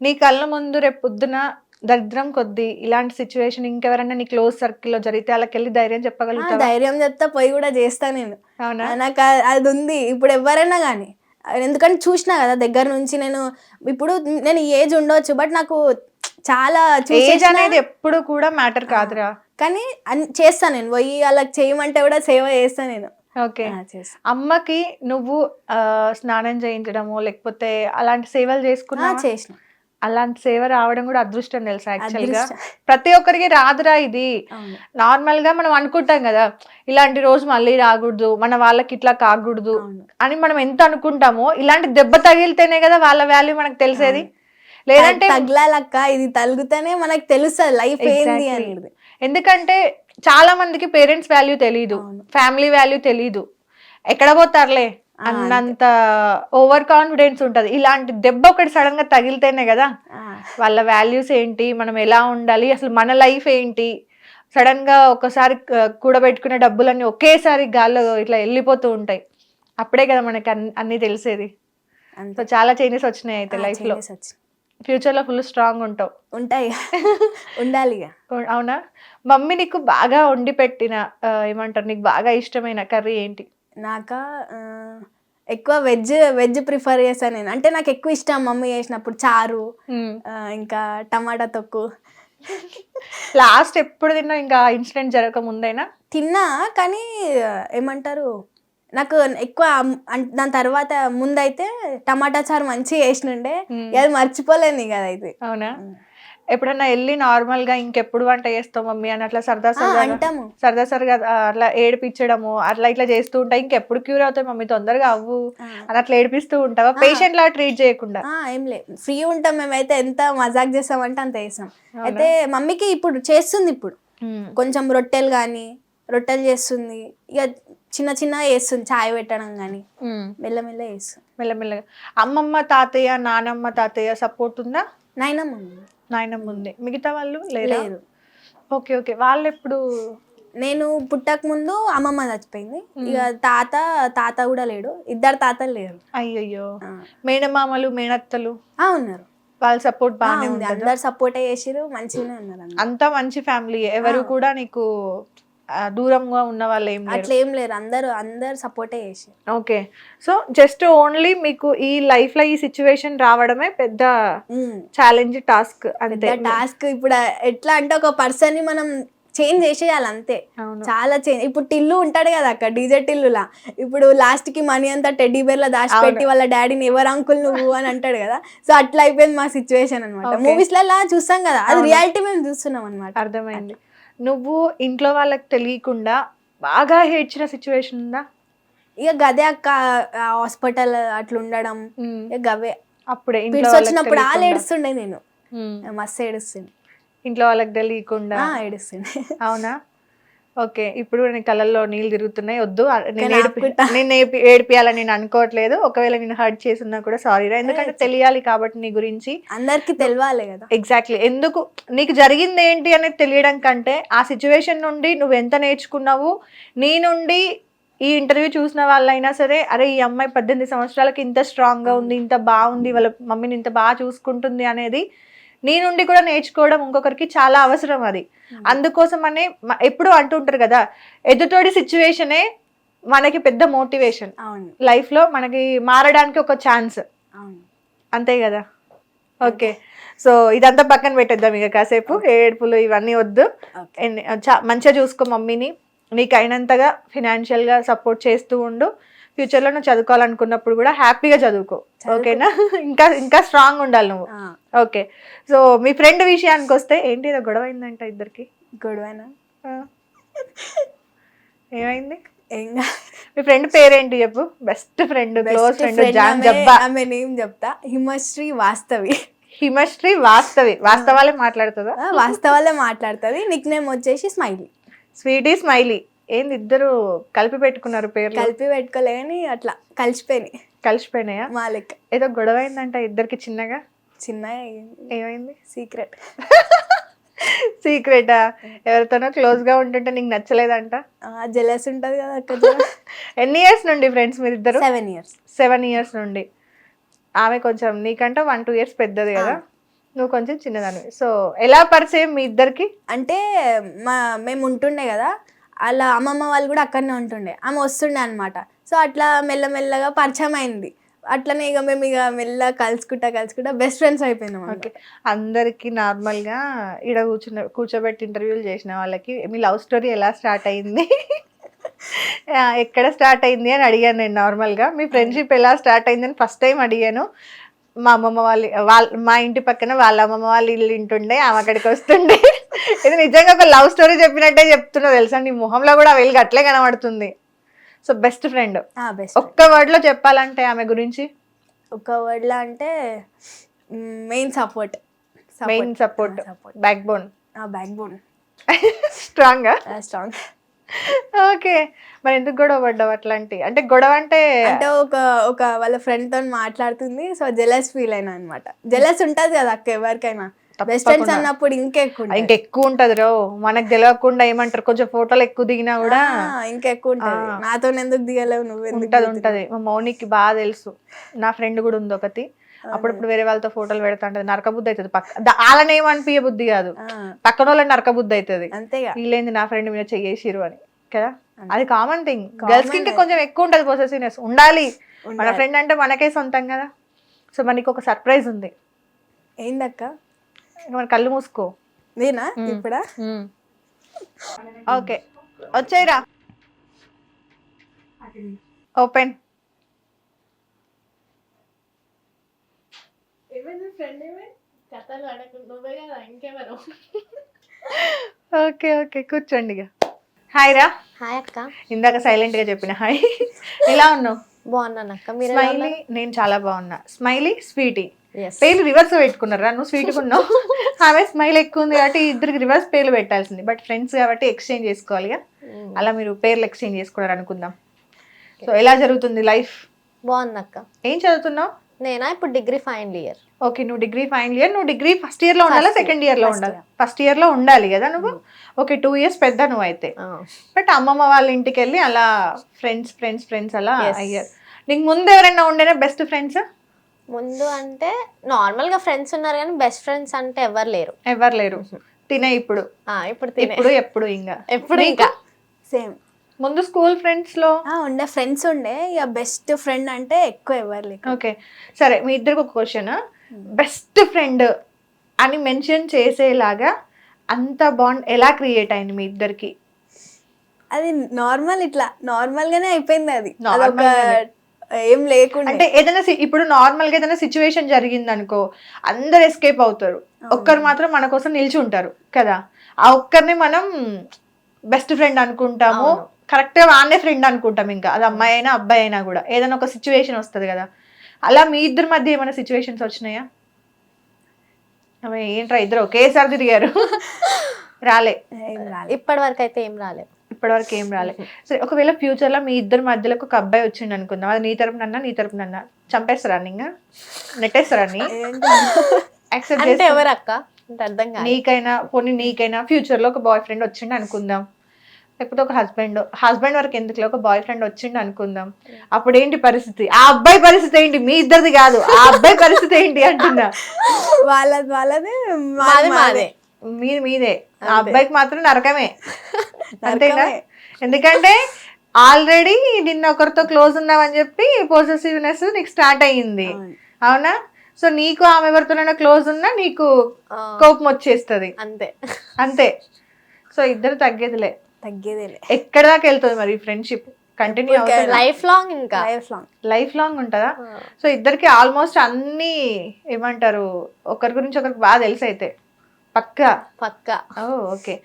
నీ కళ్ళ ముందు రేపు పొద్దున దరిద్రం కొద్దీ ఇలాంటి సిచ్యువేషన్ ఇంకెవరైనా నీ క్లోజ్ సర్కిల్లో జరిగితే వాళ్ళకెళ్ళి ధైర్యం చెప్పగలుగుతావా? ధైర్యం చెప్తా, పోయి కూడా చేస్తా నేను. అవునా? నాకు అది ఉంది ఇప్పుడు ఎవరైనా కానీ. ఎందుకంటే చూసినా కదా దగ్గర నుంచి. నేను ఇప్పుడు నేను ఈ ఏజ్ ఉండొచ్చు, బట్ నాకు చాలా ఏజ్ అనేది ఎప్పుడు కూడా మ్యాటర్ కాదురా. కానీ చేస్తా నేను, పోయి వాళ్ళకి చేయమంటే కూడా సేవ చేస్తా నేను. ఓకే. అమ్మకి నువ్వు స్నానం చేయించడము లేకపోతే అలాంటి సేవలు చేసుకున్నా? చేసిన. అలాంటి సేవ రావడం కూడా అదృష్టం తెలుసా యాక్చువల్గా. ప్రతి ఒక్కరికి రాదురా ఇది. నార్మల్ గా మనం అనుకుంటాం కదా ఇలాంటి రోజు మళ్ళీ రాకూడదు, మన వాళ్ళకి ఇట్లా కాకూడదు అని మనం ఎంత అనుకుంటామో, ఇలాంటి దెబ్బ తగిలితేనే కదా వాళ్ళ వాల్యూ మనకు తెలిసేది. లేదంటే తగలాలక్క, ఇది తగిలితేనే మనకు తెలుస్తుంది లైఫ్ ఏంది అనేది. ఎందుకంటే చాలా మందికి పేరెంట్స్ వాల్యూ తెలీదు, ఫ్యామిలీ వాల్యూ తెలీదు, ఎక్కడ పోతారులే అన్నంత ఓవర్ కాన్ఫిడెన్స్ ఉంటది. ఇలాంటి దెబ్బ ఒకటి సడన్ గా తగిలితేనే కదా వాళ్ళ వాల్యూస్ ఏంటి, మనం ఎలా ఉండాలి, అసలు మన లైఫ్ ఏంటి, సడన్ గా ఒకసారి కూడబెట్టుకునే డబ్బులన్నీ ఒకేసారి గాల్లో ఇట్లా వెళ్ళిపోతూ ఉంటాయి. అప్పుడే కదా మనకి అన్ని తెలిసేది. సో చాలా చేంజెస్ వచ్చినాయి అయితే లైఫ్ లో. ఫ్యూచర్ లో ఫుల్ స్ట్రాంగ్ ఉంటావు. ఉంటాయి, ఉండాలి. అవునా? మమ్మీ నీకు బాగా వండి పెట్టిన ఏమంటారు, నీకు బాగా ఇష్టమైన కర్రీ ఏంటి? నాకా ఎక్కువ వెజ్ ప్రిఫర్ చేస్తాను నేను. అంటే నాకు ఎక్కువ ఇష్టం మమ్మీ చేసినప్పుడు చారు, ఇంకా టమాటా తొక్కు. లాస్ట్ ఎప్పుడు తిన్నా? ఇంకా ఇన్సిడెంట్ జరగక ముందైనా తిన్నా, కానీ ఏమంటారు నాకు ఎక్కువ దాని తర్వాత ముందైతే టమాటా చారు మంచిగా వేసినుండే, అది మర్చిపోలేను ఇక అదైతే. అవునా? ఎప్పుడన్నా వెళ్ళి నార్మల్ గా ఇంకెప్పుడు వంట చేస్తావు మమ్మీ అని అట్లా సరదా సరదా అట్లా ఏడిపించడము అట్లా ఇట్లా చేస్తూ ఉంటాయి, ఇంకెప్పుడు క్యూర్ అవుతాయి మమ్మీ తొందరగా అవ్వు అని అట్లా ఏడిపిస్తూ ఉంటావా? పేషెంట్ లా ట్రీట్ చేయకుండా? ఏం లేదు, ఫ్రీ ఉంటాం మేమైతే. ఎంత మజాక్ చేస్తామంటే అంత చేస్తాం. అయితే మమ్మీకి ఇప్పుడు చేస్తుంది, ఇప్పుడు కొంచెం రొట్టెలు చేస్తుంది, ఇక చిన్న చిన్న చేస్తుంది, చాయ్ పెట్టడం కానీ మెల్లమెల్ల చేస్తుంది. మెల్లమెల్లగా. అమ్మమ్మ తాతయ్య నానమ్మ తాతయ్య సపోర్ట్ ఉందా? నాయనమ్మ ఉంది. మిగతా వాళ్ళు లేరు? Okay okay. వాళ్ళు ఎప్పుడు? నేను పుట్టక ముందు అమ్మమ్మ చచ్చిపోయింది. ఇక తాత కూడా లేడు, ఇద్దరు తాతలు లేరు. అయ్యయ్యో. మేనమామలు మేనత్తలు ఉన్నారు. వాళ్ళ సపోర్ట్ బాగానే ఉంది? అందరు సపోర్ట్ చేసిరు, మంచిగానే ఉన్నారు. అంతా మంచి ఫ్యామిలీ, ఎవరు కూడా నీకు దూరంగా ఉన్న వాళ్ళు అట్లా ఏం లేరు, అందరు సపోర్టే చేసి. ఓకే. సో జస్ట్ ఓన్లీ మీకు ఈ లైఫ్ లో ఈ సిచ్యువేషన్ రావడమే పెద్ద ఛాలెంజ్, టాస్క్ అంతే. టాస్క్ ఇప్పుడు ఎట్లా అంటే ఒక పర్సన్ ని మనం చేంజ్ చేసేయాలి అంతే. చాలా చేంజ్. ఇప్పుడు టిల్లు ఉంటాడు కదా అక్క, డీజే టిల్లులా, ఇప్పుడు లాస్ట్ కి మనీ అంతా టెడ్డీ బేర్ లా దాచిపెట్టి వాళ్ళ డాడీని ఎవరు అంకుల్ నువ్వు అని అంటాడు కదా. సో అట్లా అయిపోయింది మా సిచ్యువేషన్ అనమాట. మూవీస్ లా చూస్తాం కదా, అది రియాలిటీ మేము చూస్తున్నాం అనమాట. అర్థమైంది. నువ్వు ఇంట్లో వాళ్ళకి తెలియకుండా బాగా ఏడ్చిన సిచ్యువేషన్ ఉందా? ఇక గదే అక్క, హాస్పిటల్ అట్లా ఉండడం, గవే. అప్పుడే వచ్చినప్పుడు ఏడుస్తుండే నేను, మస్తు ఏడుస్తుండే. ఇంట్లో వాళ్ళకి తెలియకుండా ఏడుస్తుండే. అవునా? ఓకే. ఇప్పుడు నేను కళ్ళల్లో నీళ్ళు తిరుగుతున్నాయి, వద్దు. నేను ఏడిపియాలని నేను అనుకోవట్లేదు. ఒకవేళ నేను హర్ట్ చేసినా కూడా సారీ రా, ఎందుకంటే తెలియాలి కాబట్టి నీ గురించి అందరికి తెలియాలి కదా. ఎగ్జాక్ట్లీ. ఎందుకు నీకు జరిగింది ఏంటి అనేది తెలియడం కంటే ఆ సిచ్యువేషన్ నుండి నువ్వు ఎంత నేర్చుకున్నావు, నీ నుండి ఈ ఇంటర్వ్యూ చూసిన వాళ్ళైనా సరే, అరే ఈ అమ్మాయి 18 సంవత్సరాలకి ఇంత స్ట్రాంగ్గా ఉంది, ఇంత బాగుంది, వాళ్ళ మమ్మీని ఇంత బాగా చూసుకుంటుంది అనేది నీ నుండి కూడా నేర్చుకోవడం ఇంకొకరికి చాలా అవసరం. అది అందుకోసమనే ఎప్పుడు అంటుంటారు కదా, ఎదుటోడి సిచ్యువేషనే మనకి పెద్ద మోటివేషన్ లైఫ్ లో, మనకి మారడానికి ఒక ఛాన్స్, అంతే కదా. ఓకే. సో ఇదంతా పక్కన పెట్టేద్దాం ఇక కాసేపు. ఏడుపులు ఇవన్నీ వద్దు. మంచిగా చూసుకో మమ్మీని, నీకు అయినంతగా ఫినాన్షియల్గా సపోర్ట్ చేస్తూ ఉండు. ఫ్యూచర్లో నువ్వు చదువుకోవాలనుకున్నప్పుడు కూడా హ్యాపీగా చదువుకో, ఓకేనా? ఇంకా స్ట్రాంగ్ ఉండాలి నువ్వు. ఓకే. సో మీ ఫ్రెండ్ విషయానికి వస్తే ఏంటి, ఏదో గొడవ అయిందంట ఇద్దరికి? గొడవనా? ఏమైంది? మీ ఫ్రెండ్ పేరేంటి చెప్పు? బెస్ట్ ఫ్రెండ్, క్లోజ్ ఫ్రెండ్, జాన్ జబ్బా. ఆమె నేమ్ చెప్తా, హిమశ్రీ వాస్తవి. హిమశ్రీ వాస్తవి. వాస్తవాలే మాట్లాడుతుందా? వాస్తవాలే మాట్లాడుతుంది. నిక్ నేమ్ వచ్చేసి స్మైలీ. Sweetie smiley. ఏంది ఇద్దరు కలిపి పెట్టుకున్నారు పేర్లు? కలిపి పెట్టుకోలే కానీ అట్లా కలిసిపోయినాయా? మా లెక్క. ఏదో గొడవ అయిందంట ఇద్దరికి చిన్నగా. ఏమైంది? సీక్రెటా? ఎవరితోనో క్లోజ్ గా ఉంటుంటే నీకు నచ్చలేదంట? జెలస్ ఉంటది కదా అక్క. ఎన్ని ఇయర్స్ నుండి ఫ్రెండ్స్ మీరు ఇద్దరు? 7 years. 7 years నుండి. ఆమె కొంచెం నీకంటే 1-2 years పెద్దది కదా. నువ్వు కొంచెం చిన్నదానివి. సో ఎలా పరిచయం మీ ఇద్దరికి? అంటే మేము ఉంటుండే కదా, అలా అమ్మమ్మ వాళ్ళు కూడా అక్కడనే ఉంటుండే, ఆమె వస్తుండే అనమాట. సో అట్లా మెల్లమెల్లగా పరిచయం అయింది. అట్లనే ఇక మేము ఇక మెల్ల కలుసుకుంటా బెస్ట్ ఫ్రెండ్స్ అయిపోయినాం. ఓకే. అందరికి నార్మల్గా ఈడ కూర్చోబెట్టి ఇంటర్వ్యూలు చేసిన వాళ్ళకి మీ లవ్ స్టోరీ ఎలా స్టార్ట్ అయింది, ఎక్కడ స్టార్ట్ అయింది అని అడిగాను నేను. నార్మల్గా మీ ఫ్రెండ్షిప్ ఎలా స్టార్ట్ అయింది అని ఫస్ట్ టైం అడిగాను. మా అమ్మమ్మ మా ఇంటి పక్కన వాళ్ళ అమ్మమ్మ వాళ్ళ ఇల్లు ఇంటుండే, ఆమె అక్కడికి వస్తుండే. ఇది నిజంగా ఒక లవ్ స్టోరీ చెప్పినట్టే చెప్తున్నా తెలుసా, నీ మొహంలో కూడా వెలుగు అట్లే కనబడుతుంది. సో బెస్ట్ ఫ్రెండ్, ఒక్క వర్డ్ లో చెప్పాలంటే ఆమె గురించి? ఒక వర్డ్ లో అంటే main support, back bone. Back bone. Strong. Okay. మరి ఎందుకు గొడవ పడ్డావు అట్లాంటి? అంటే గొడవ అంటే ఒక వాళ్ళ ఫ్రెండ్ తో మాట్లాడుతుంది, సో జెలస్ ఫీల్ అయినా అనమాట. జెలస్ ఉంటది కదా అక్క ఎవరికైనా, బెస్ట్ ఫ్రెండ్స్ అన్నప్పుడు ఇంకెక్కువ ఉంటది రో. మనకు తెలియకుండా ఏమంటారు, కొంచెం ఫోటోలు ఎక్కువ దిగినా కూడా ఇంకెక్కువ ఉంటది. నాతో ఎందుకు దిగలేవు నువ్వు? ఉంటది. మా మౌనికి బాగా తెలుసు. నా ఫ్రెండ్ కూడా ఉంది ఒకటి, అప్పుడప్పుడు వేరే వాళ్ళతో ఫోటోలు పెడతాంటది. నరక బుద్ధి అవుతుంది. వాళ్ళని ఏమనిపించే బుద్ధి కాదు, పక్కన వాళ్ళని నరక బుద్ధి అవుతుంది. అంతేగా, వీళ్ళేంది నా ఫ్రెండ్ మీద చెయ్యేసిరు అని కదా. అది కామన్ థింగ్. గర్ల్స్ కి ఇంకా కొంచెం ఎక్కువ ఉంటది పొసెసివ్నెస్. ఉండాలి, మన ఫ్రెండ్ అంటే మనకే సొంతం కదా. సో మనకి ఒక సర్ప్రైజ్ ఉంది. ఏందక్క? మన కళ్ళు మూసుకో. నేనా ఇప్పుడా? ఓకే, వచ్చేయరా. ఓపెన్. ఓకే ఓకే, కూర్చోండి ఇక. హాయ్ రా. హాయ్ అక్క. ఇందాక సైలెంట్ గా చెప్పిన హాయ్. ఎలా ఉన్నావు? బాగున్నాను అక్క. మీరు? స్మైలీ. నేను చాలా బాగున్నా. Smiley, Sweety. పేర్లు రివర్స్ పెట్టుకున్నారా? నువ్వు స్వీట్గా ఉన్నావు, ఆమె స్మైల్ ఎక్కువ ఉంది కాబట్టి ఇద్దరికి రివర్స్ పేర్లు పెట్టాల్సింది. బట్ ఫ్రెండ్స్ కాబట్టి ఎక్స్చేంజ్ చేసుకోవాలి. అలా మీరు పేర్లు ఎక్స్చేంజ్ చేసుకున్నారు అనుకుందాం. సో ఎలా జరుగుతుంది లైఫ్? బాగుంది అక్క. ఏం చదువుతున్నావు? నేనా ఇప్పుడు డిగ్రీ ఫైనల్ ఇయర్. ఓకే, నువ్వు డిగ్రీ ఫైనల్ ఇయర్. నువ్వు డిగ్రీ ఫస్ట్ ఇయర్ లో ఉండాలా, సెకండ్ ఇయర్ లో ఉండాలి? ఫస్ట్ ఇయర్ లో ఉండాలి కదా నువ్వు. ఓకే, 2 years పెద్ద నువ్వు అయితే. బట్ అమ్మమ్మ వాళ్ళ ఇంటికి వెళ్ళి అలా ఫ్రెండ్స్ అలా అయ్యారు. నీకు ముందు ఎవరైనా ఉండేనా బెస్ట్ ఫ్రెండ్స్? ముందు అంటే నార్మల్ గా ఫ్రెండ్స్ ఉన్నారు కానీ బెస్ట్ ఫ్రెండ్స్ అంటే ఎవరు లేరు. తినే ఇప్పుడు ఎప్పుడు ఇంకా సేమ్. ముందు స్కూల్ ఫ్రెండ్స్ లో ఉండే ఫ్రెండ్స్ ఉండే, ఇక బెస్ట్ ఫ్రెండ్ అంటే ఎక్కువ ఎవరు లేరు. ఓకే సరే, మీ ఇద్దరికి ఒక క్వశ్చన్. బెస్ట్ ఫ్రెండ్ అని మెన్షన్ చేసేలాగా అంత బాండ్ ఎలా క్రియేట్ అయింది మీ ఇద్దరికి? అది నార్మల్ గానే అయిపోయింది. అది ఏం లేకుండా. అంటే ఏదైనా ఇప్పుడు నార్మల్ గా ఏదైనా సిచ్యువేషన్ జరిగింది అనుకో, అందరు ఎస్కేప్ అవుతారు, ఒక్కరు మాత్రం మన కోసం నిలిచి ఉంటారు కదా. ఆ ఒక్కరిని మనం బెస్ట్ ఫ్రెండ్ అనుకుంటాము. కరెక్ట్ గా వానే ఫ్రెండ్ అనుకుంటాం. ఇంకా అది అమ్మాయి అయినా అబ్బాయి అయినా కూడా ఏదైనా ఒక సిచ్యువేషన్ వస్తుంది కదా. అలా మీ ఇద్దరి మధ్య ఏమైనా సిచ్యువేషన్స్ వచ్చినాయా? ఏంట్రా ఇద్దరు ఒకేసారి తిరిగారు? రాలే ఇప్పటి వరకు అయితే ఏం రాలేదు. ఇప్పటివరకు ఏం రాలే. సరే, ఒకవేళ ఫ్యూచర్ లో మీ ఇద్దరి మధ్యలో ఒక అబ్బాయి వచ్చిండు అనుకుందాం, అది నీ తరపున చంపేస్తారా? ఇంకా నెట్టేస్తారా? అంటే ఎవరు అక్క? నీకైనా ఫ్యూచర్ లో ఒక బాయ్ ఫ్రెండ్ వచ్చిండు అనుకుందాం, లేకపోతే ఒక హస్బెండ్ వరకు ఎందుకు ఒక బాయ్ ఫ్రెండ్ వచ్చిండు అనుకుందాం. అప్పుడు ఏంటి పరిస్థితి? ఆ అబ్బాయి పరిస్థితి ఏంటి? మీ ఇద్దరిది కాదు, ఆ అబ్బాయి పరిస్థితి ఏంటి అంటున్నా. వాళ్ళదే మీదే. ఆ అబ్బాయికి మాత్రం నరకమే, అంతేనా? ఎందుకంటే ఆల్రెడీ నిన్న ఒకరితో క్లోజ్ ఉన్నావని చెప్పి పొసెసివ్నెస్ నీకు స్టార్ట్ అయ్యింది, అవునా? సో నీకు ఆమె ఎవరితోనైనా క్లోజ్ ఉన్నా నీకు కోపం వచ్చేస్తుంది. అంతే. సో ఇద్దరు తగ్గేదిలే. ఎక్కడ దాకా వెళ్తుంది మరి ఫ్రెండ్షిప్? కంటిన్యూ అవుతుంది లైఫ్ లాంగ్ ఉంటుందా? సో ఇద్దరికి ఆల్మోస్ట్ అన్ని ఏమంటారు, ఒకరి గురించి ఒకరికి బాగా తెలుసు అయితే పక్కా. పక్కా. ఓకే.